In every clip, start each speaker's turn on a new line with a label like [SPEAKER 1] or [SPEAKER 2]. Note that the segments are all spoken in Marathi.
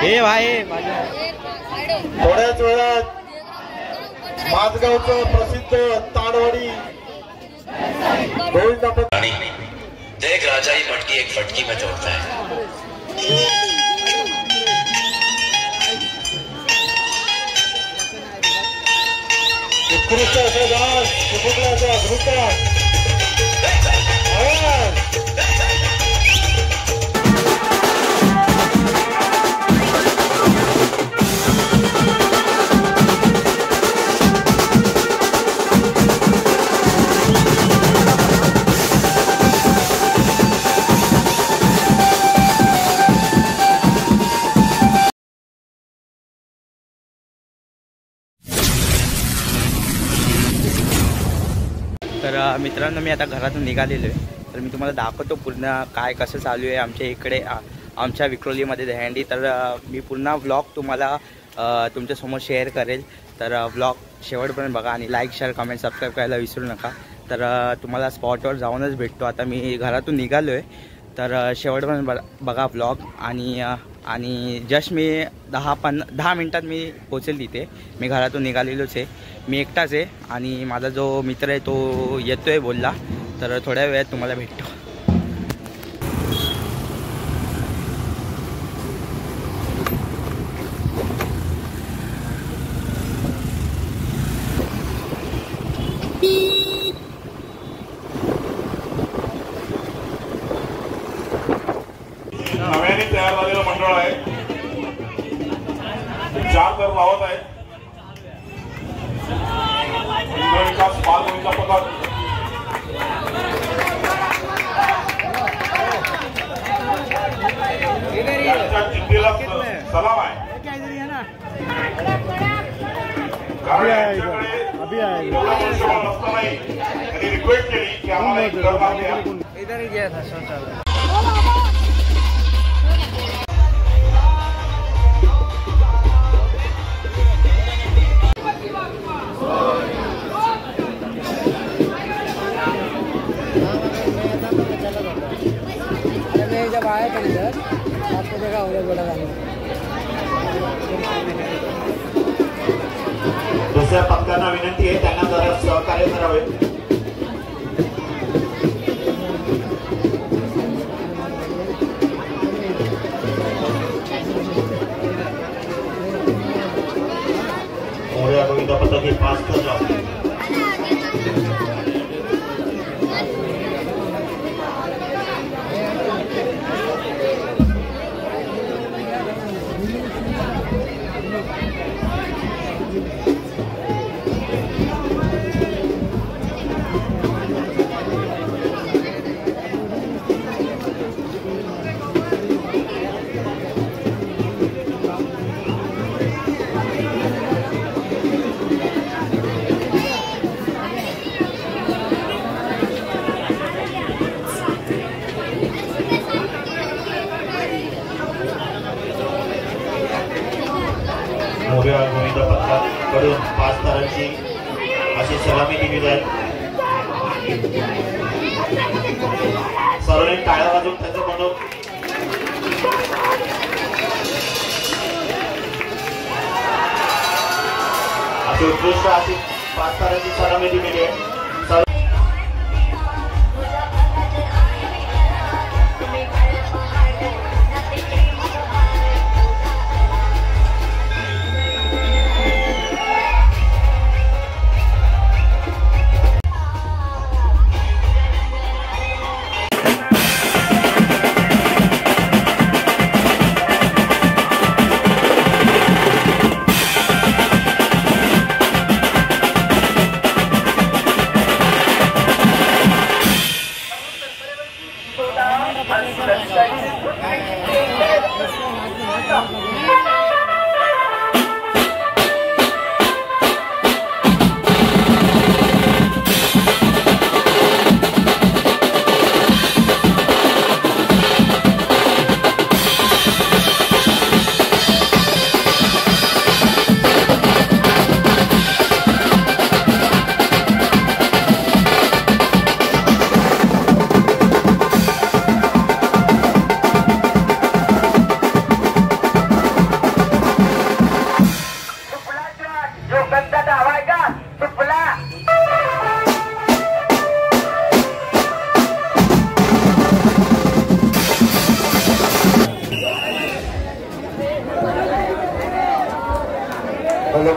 [SPEAKER 1] हे भाई
[SPEAKER 2] थोड्याच वेळात माझगावचं प्रसिद्ध ताडवाडी
[SPEAKER 3] देख राजा ही मटकी एक फटकी में तोड़ता है।
[SPEAKER 2] उत्कृष्ट असं डान्स कुठलाचा घृत
[SPEAKER 1] तर मित्रांनो मी आता घरातून निघालेलो आहे। तर मी तुम्हाला दाखवतो पूर्ण काय कसं चालू आहे आमच्या इकडे आमच्या विक्रोलीमध्ये दहीहंडी। तर मी पूर्ण व्लॉग तुम्हाला तुमच्यासमोर शेअर करेल। तर व्लॉग शेवटपर्यंत बघा आणि लाईक शेअर कमेंट सबस्क्राईब करायला विसरू नका। तर तुम्हाला स्पॉटवर जाऊनच भेटतो। आता मी घरातून निघालो आहे तर शेवटपर्यंत बघा व्लॉग आणि जस्ट मी 10 मिनटात मी पोचेल तिथे। मी घरातून निघालेलोच आहे, मी एकटाच आहे आणि माझा जो मित्र आहे तो येतोय बोलला। तर थोड्या वेळात तुम्हाला भेटतो।
[SPEAKER 2] नव्याने तयार झालेलं मंडळ आहे, 4 तर लावत आहे। विकास बालविका पथक यांच्या जिद्दीला सलाम आहे, कारण यांच्याकडे एवढा मनुष्यबळ नसतानाही त्यांनी रिक्वेस्ट केली की आम्हाला एक घर बांधूया।
[SPEAKER 4] जब आया था इधर आपको देखा होगा बड़ा गाना।
[SPEAKER 2] दुसऱ्या पक्षांना विनंती आहे त्यांना जरा सहकार्य करावे। मोर्या गोविंदा पथक हे 5 तर लावले। मोर्या गोविंदा पथकाकडून 5 तारांची अशी सलामी दिली जाईल। सर्वांनी टाळ्या वाजवून त्याचं मनोबल अशी उत्कृष्ट अशी 5 तारांची सलामी दिलेली आहे। हॅलो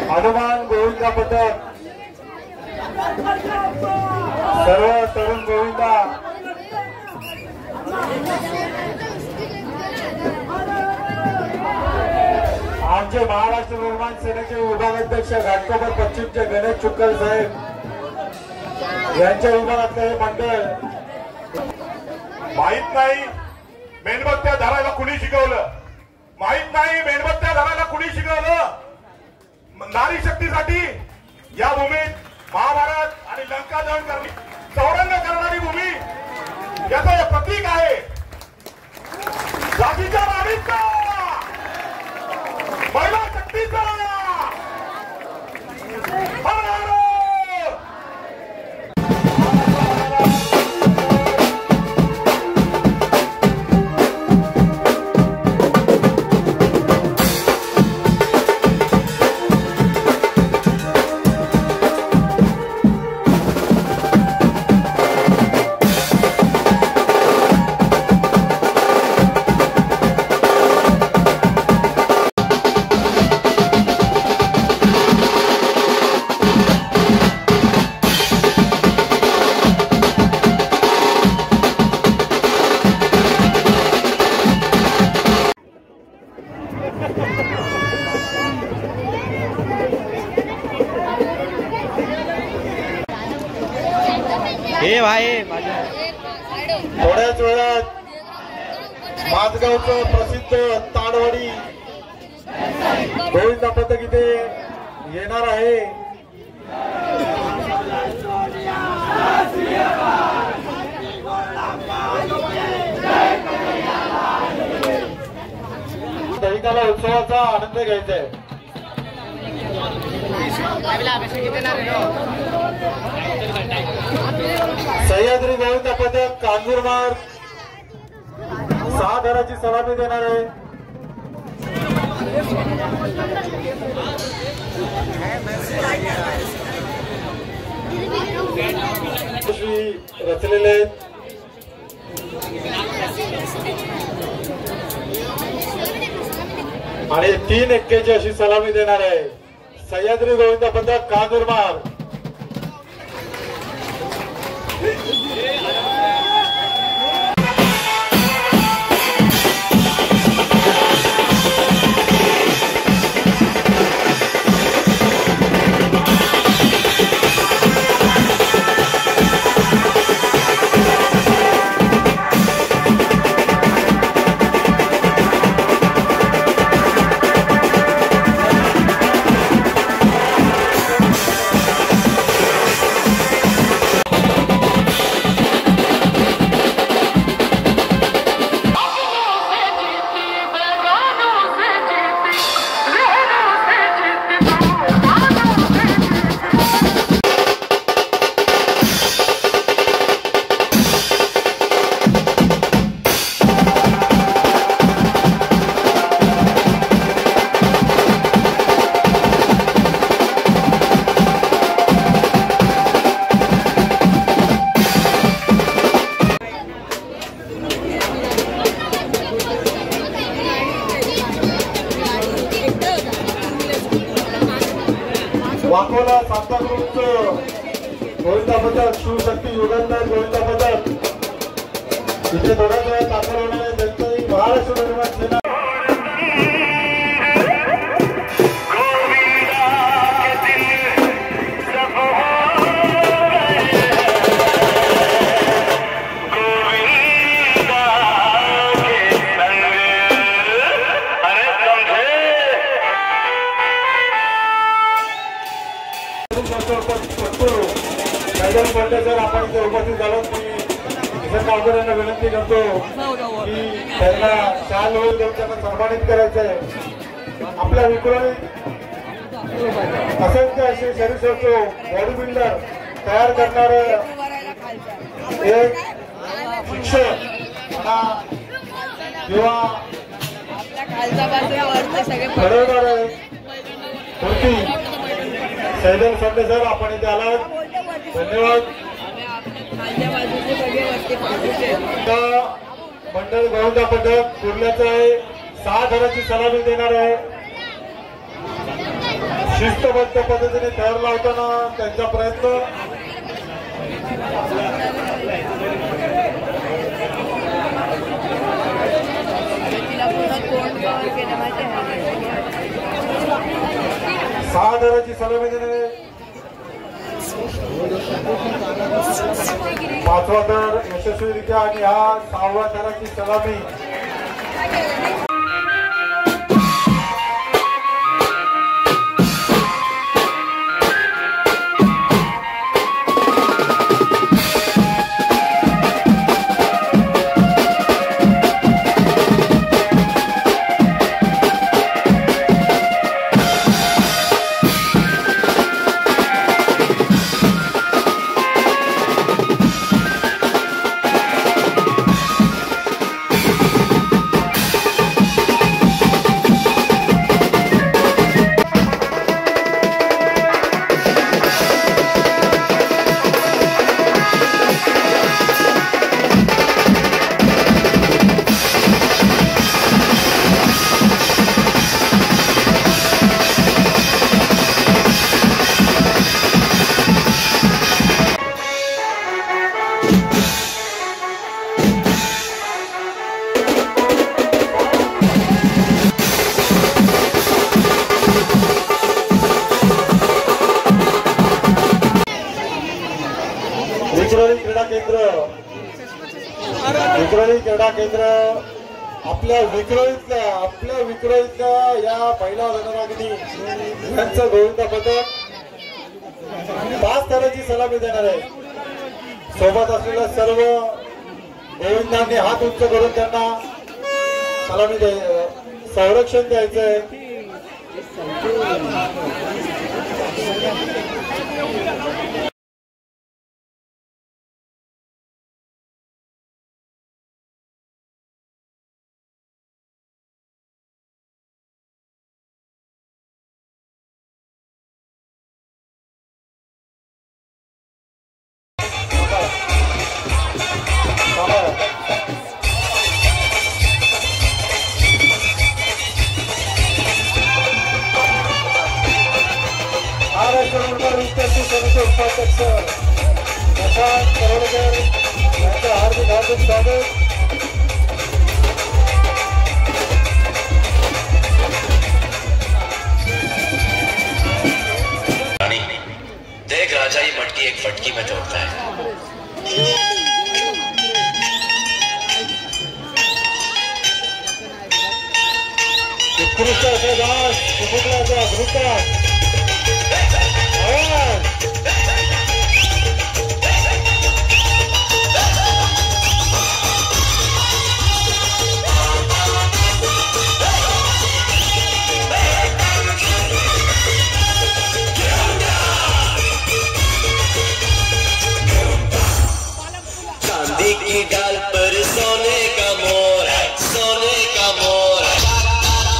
[SPEAKER 2] हनुमान गोविंदा पथक सर्व तरुण गोविंदा आमचे महाराष्ट्र निर्माण सेनेचे विभागाध्यक्ष घाटकोपर पश्चिमचे गणेश चुक्कल साहेब यांच्या विभागातलं हे मंडळ. माहित नाही मेणबत्त्या धरायला कुणी शिकवलं, माहित नाही मेणबत्त्या धरायला कुणी शिकवलं. नारी शक्तीसाठी या भूमीत महाभारत आणि लंका दहन करणे चौरंग करणारी भूमी याचं हे प्रतीक आहे. जातीच्या नारीचा महिला शक्तीचा
[SPEAKER 1] हे भाई
[SPEAKER 2] थोड्याच वेळात माझगावचं प्रसिद्ध ताडवाडी गोविंदा पथक इथे येणार आहे. दहिकाला उत्सवाचा आनंद घ्यायचा आहे. सह्याद्री गोविंदा पथक कांजूरमार्ग 6 घराची सलामी देणार आहे. रचलेले आहेत आणि 3 एक्केची अशी सलामी देणार आहे. सह्याद्री गोविंदा पथक कांजूरमार्ग. वाकोला सांताक्रूजचं गोविंदा पथक शिवशक्ती युगंधर गोविंदा पथक इथे थोड्याच वेळात दाखल होणार आहे. त्यांचंही महाराष्ट्र निर्माण सेना सर आपण इथे उपस्थित झालो की किसन गावकऱ्यांना विनंती करतो की त्यांना शाल होईल देऊन त्यांना सन्मानित करायचं आहे. आपल्या विक्रोळी असंख्य असे शरीर बॉडी बिल्डर तयार करणार एक शिक्षक किंवा घडवणार मूर्ती सैदल संडे सर आपण इथे आलात. धन्यवाद. मंडळ गोविंदा पथक कुर्ल्याचं आहे 6 घराची सलामी देणार आहे. शिस्तबद्ध पद्धतीने तयार लावताना त्यांचा प्रयत्न सहा दराची सलामी देणे पाचवा दर यशस्वीरित्या आणि हा 6व्या दराची सलामी विक्रोळी क्रीडा केंद्र आपल्या विक्रोळीतल्या या पहिला रणरागिणी यांचं गोविंदा पदक 5 ताराची सलामी देणार आहे. सोबत असलेल्या सर्व गोविंदांनी हात उंच करून त्यांना सलामी संरक्षण द्यायचंय. हार्दिक स्वागत.
[SPEAKER 3] देख राजा ये मटकी एक फटकी में तोड़ता है.
[SPEAKER 2] उत्कृष्ट असा डास सुफुकलाचा धृता
[SPEAKER 3] चांदी की डाल पर सोने का मोर, सोने का मोर.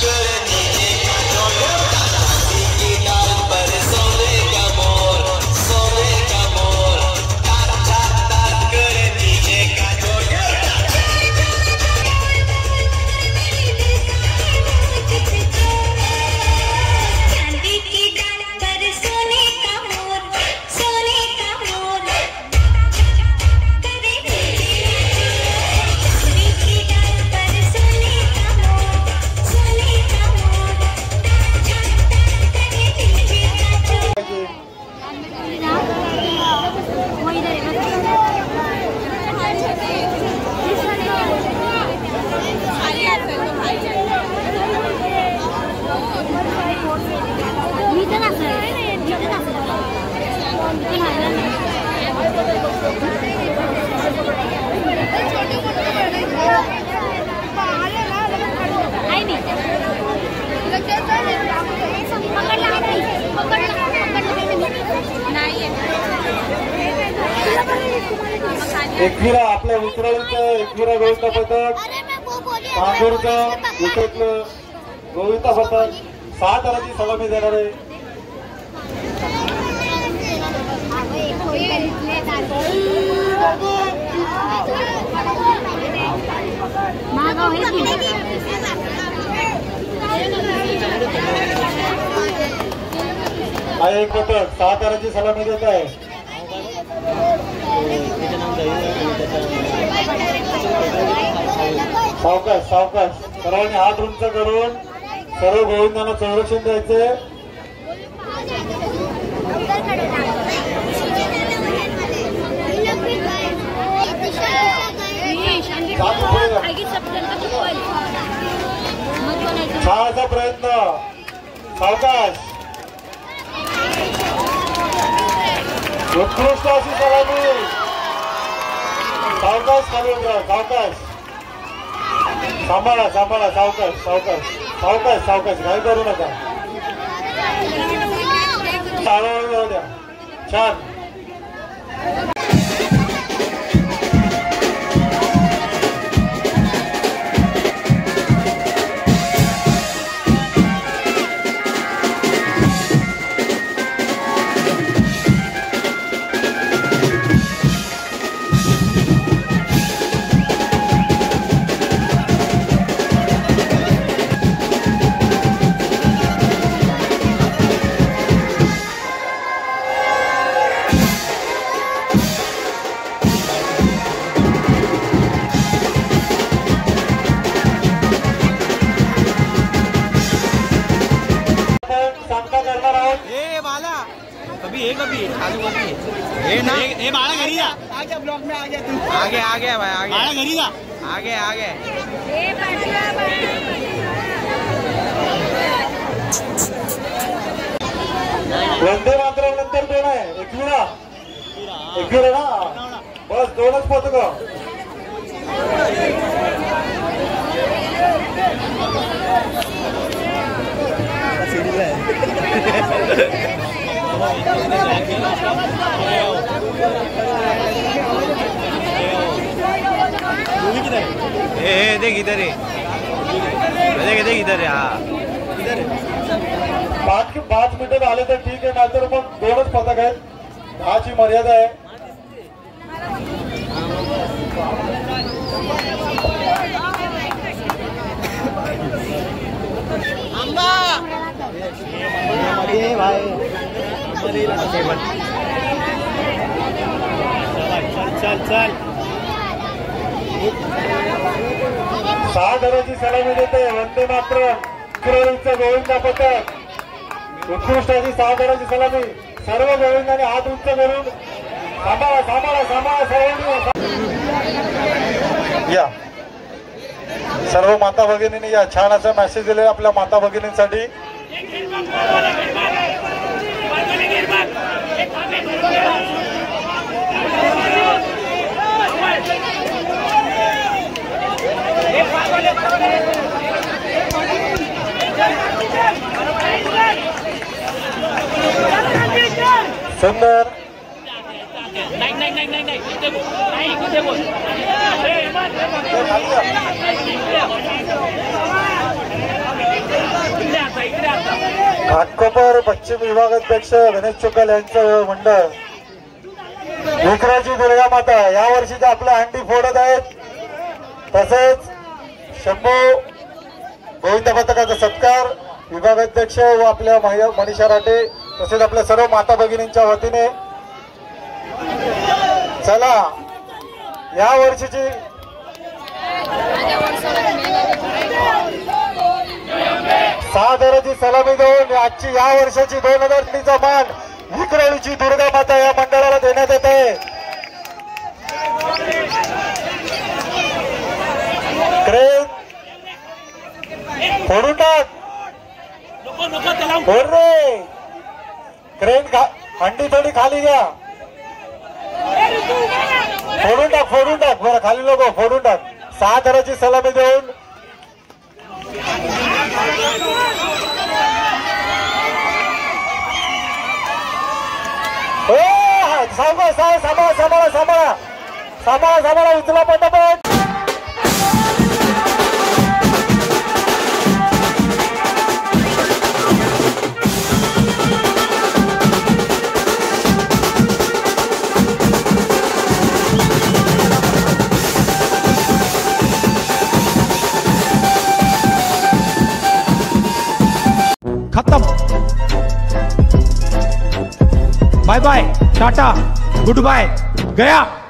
[SPEAKER 3] चांदी की डाल पर सोने का मोर, सोने का मोर. करे नीचे का जोर.
[SPEAKER 5] चांदी की डाल पर सोने का मोर, सोने का मोर.
[SPEAKER 2] एकविरा आपल्या विक्रोळीचं एकविरा गोविंदा पदक, नागपूरचं विकेटलं गोविंदा पदक 6 ताराची सलामी देणार आहे.
[SPEAKER 6] हा एक पथक 6 ताराची सलामी देत आहे. सावकाश सावकाश सर्वांनी हात उंच करून सर्व गोविंदांना संरक्षण द्यायचे. छानसा प्रयत्न. सावकाश उत्कृष्ट अशी सलामी. सावकाश खाली उतरा. सावकाश सांभाळा सांभाळा. सावकाश सावकाश सावकाश सावकाश घाई करू नका. हळूहळू जाऊ द्या. छान.
[SPEAKER 1] ब्लॉक में आ गया तू. आगे भाई आगे घरी जा. आगे
[SPEAKER 6] वंदे मातरम नंतर कोण आहे? एकविरा ना. बस 2च पथकं.
[SPEAKER 1] देख इधर है. देख इधर है. हाँ
[SPEAKER 6] 5 मिनिटं झाले तर ठीक आहे. नाहीतर मग 2च पथक आहेत. 10ची मर्यादा आहे.
[SPEAKER 1] चल
[SPEAKER 6] 6 ताराची सलामी देते वंदे मातरम विक्रोळीचं गोविंदा पथक. उत्कृष्ट अशी 6 ताराची सलामी. सर्व गोविंदाने हात उंच करून सांभाळा सांभाळा सांभाळा. सर्वांनी या. सर्व माता भगिनींनी या. छान असा मेसेज दिले आपल्या माता भगिनींसाठी. सुंदर. घाटकोपर पश्चिम विभागाध्यक्ष गणेश चोकाल यांचं मंडळ विक्राची दुर्गा माता या वर्षीच्या आपल्या हंडी फोडत आहेत. तसेच शंभू गोविंद पथकाचा सत्कार विभागाध्यक्ष व आपल्या मनीषा राठे तसेच आपल्या सर्व माता भगिनींच्या वतीने. चला या वर्षीची सादराची सलामी देऊन आजची या वर्षाची 2003चा मान विक्रोळीची दुर्गा माता या मंडळाला देण्यात येत आहे. क्रेन फोडून टाक. फोड रे. क्रेन हंडी थोडी खाली घ्या. फोडून टाक बरं. खाली लोक फोडून टाक. 6 ताराची सलामी देऊन सांभाळा उचला पटापट. खत्म.
[SPEAKER 7] Bye bye, tata, goodbye, गया.